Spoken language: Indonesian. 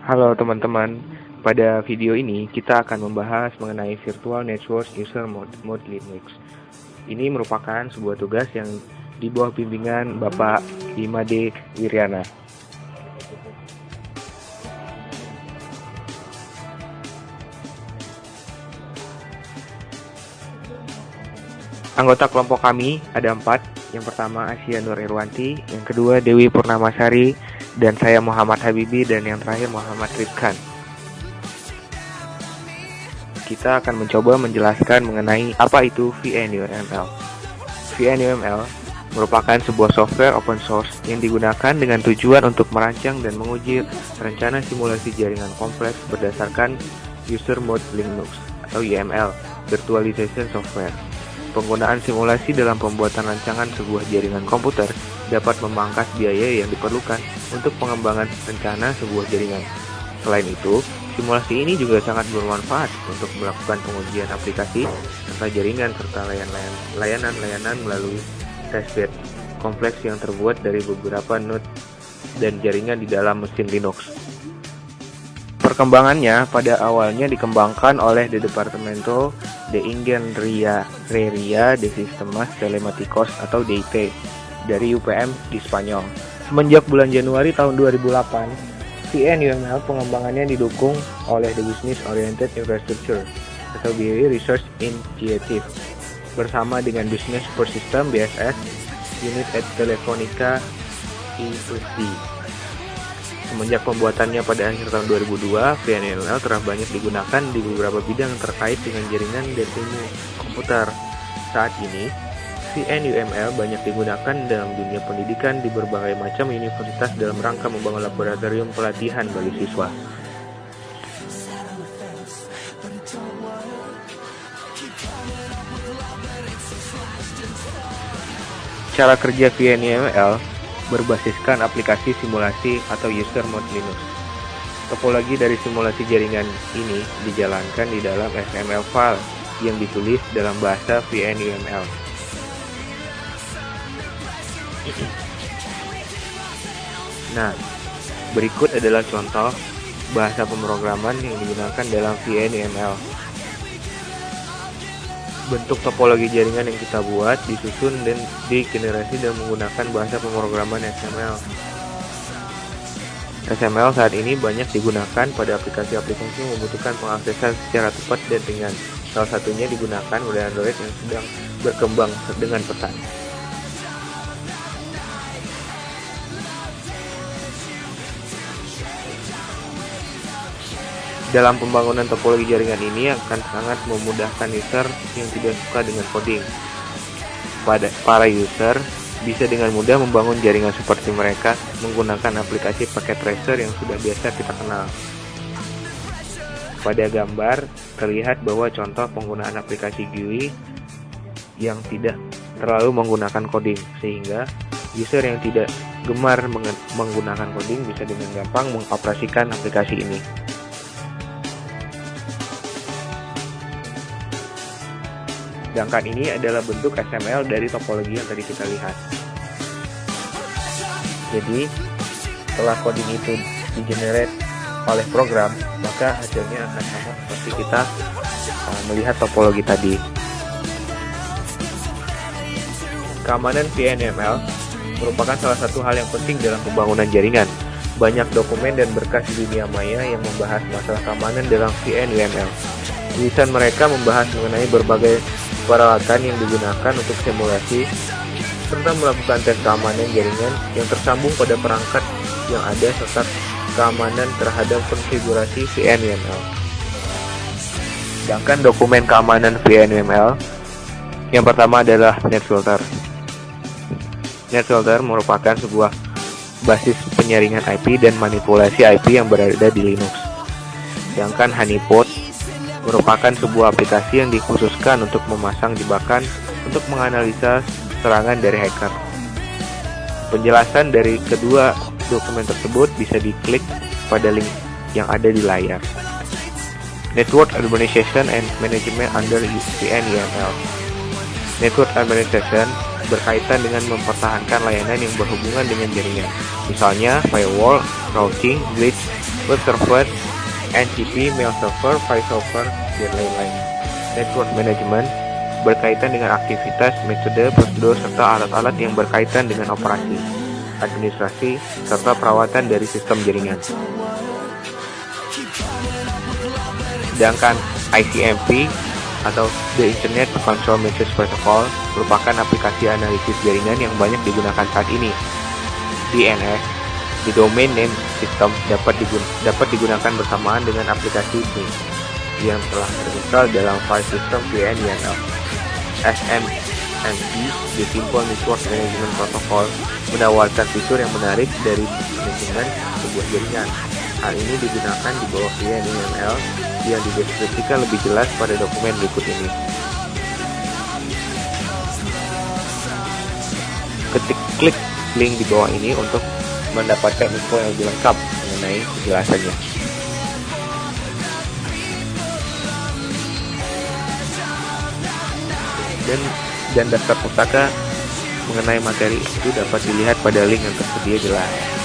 Halo teman-teman, pada video ini kita akan membahas mengenai Virtual Network User Mode Linux. Ini merupakan sebuah tugas yang di bawah bimbingan Bapak Imade Wiryana. Anggota kelompok kami ada 4. Yang pertama Asia Nur Irwanti, yang kedua Dewi Purnamasari, dan saya Muhammad Habibi, dan yang terakhir Muhammad Ridkan. Kita akan mencoba menjelaskan mengenai apa itu VNUML. VNUML merupakan sebuah software open source yang digunakan dengan tujuan untuk merancang dan menguji rencana simulasi jaringan kompleks berdasarkan User Mode Linux atau UML, Virtualization Software. Penggunaan simulasi dalam pembuatan rancangan sebuah jaringan komputer dapat memangkas biaya yang diperlukan untuk pengembangan rencana sebuah jaringan. Selain itu, simulasi ini juga sangat bermanfaat untuk melakukan pengujian aplikasi serta jaringan serta layanan-layanan melalui testbed kompleks yang terbuat dari beberapa node dan jaringan di dalam mesin Linux. Perkembangannya pada awalnya dikembangkan oleh Departamento de Ingeniería de Sistemas Telemáticos atau DIT dari UPM di Spanyol. Semenjak bulan Januari tahun 2008, VNUML pengembangannya didukung oleh The Business Oriented Infrastructure atau BI Research Initiative bersama dengan Business Support System (BSS) unit at Telefonica I+D. Semenjak pembuatannya pada akhir tahun 2002, VNUML telah banyak digunakan di beberapa bidang terkait dengan jaringan dan ilmu komputer. Saat ini, VNUML banyak digunakan dalam dunia pendidikan di berbagai macam universitas dalam rangka membangun laboratorium pelatihan bagi siswa. Cara kerja VNUML berbasiskan aplikasi simulasi atau User Mode Linux. Topologi dari simulasi jaringan ini dijalankan di dalam XML file yang ditulis dalam bahasa VNUML. Nah, berikut adalah contoh bahasa pemrograman yang digunakan dalam VNUML. Bentuk topologi jaringan yang kita buat disusun dan digenerasi dengan menggunakan bahasa pemrograman XML. XML saat ini banyak digunakan pada aplikasi-aplikasi yang membutuhkan pengaksesan secara cepat dan ringan. Salah satunya digunakan pada Android yang sedang berkembang dengan pesat. Dalam pembangunan topologi jaringan ini akan sangat memudahkan user yang tidak suka dengan coding. Para user bisa dengan mudah membangun jaringan seperti mereka menggunakan aplikasi paket tracer yang sudah biasa kita kenal. Pada gambar terlihat bahwa contoh penggunaan aplikasi GUI yang tidak terlalu menggunakan coding, sehingga user yang tidak gemar menggunakan coding bisa dengan gampang mengoperasikan aplikasi ini. Sedangkan ini adalah bentuk XML dari topologi yang tadi kita lihat. Jadi, setelah coding itu di-generate oleh program, maka hasilnya akan sama seperti kita melihat topologi tadi. Keamanan VNUML merupakan salah satu hal yang penting dalam pembangunan jaringan. Banyak dokumen dan berkas di dunia maya yang membahas masalah keamanan dalam VNUML. Tulisan mereka membahas mengenai berbagai peralatan yang digunakan untuk simulasi serta melakukan tes keamanan jaringan yang tersambung pada perangkat yang ada serta keamanan terhadap konfigurasi VNUML. Sedangkan dokumen keamanan VNUML yang pertama adalah NetFilter. NetFilter merupakan sebuah basis penyaringan IP dan manipulasi IP yang berada di Linux. Sedangkan Honeypot merupakan sebuah aplikasi yang dikhususkan untuk memasang jebakan untuk menganalisa serangan dari hacker. Penjelasan dari kedua dokumen tersebut bisa diklik pada link yang ada di layar. Network Administration and Management under VNUML. Network Administration berkaitan dengan mempertahankan layanan yang berhubungan dengan jaringan, misalnya firewall, routing, glitch, web server, NTP, mail server, file server, dan lain-lain. Network management berkaitan dengan aktivitas, metode, prosedur, serta alat-alat yang berkaitan dengan operasi, administrasi, serta perawatan dari sistem jaringan. Sedangkan ICMP atau The Internet Control Message Protocol merupakan aplikasi analisis jaringan yang banyak digunakan saat ini. DNS, The Domain Name System, dapat digunakan bersamaan dengan aplikasi SNMP yang telah terinstall dalam file system VN-YAML. SNMP, The Simple Network Management Protocol, menawarkan fitur yang menarik dari manajemen sebuah jaringan. Hal ini digunakan di bawah VN-YAML yang dideskripsikan lebih jelas pada dokumen berikut ini. Klik link di bawah ini untuk mendapatkan info yang lebih lengkap mengenai penjelasannya. Dan daftar pustaka mengenai materi itu dapat dilihat pada link yang tersedia di layar.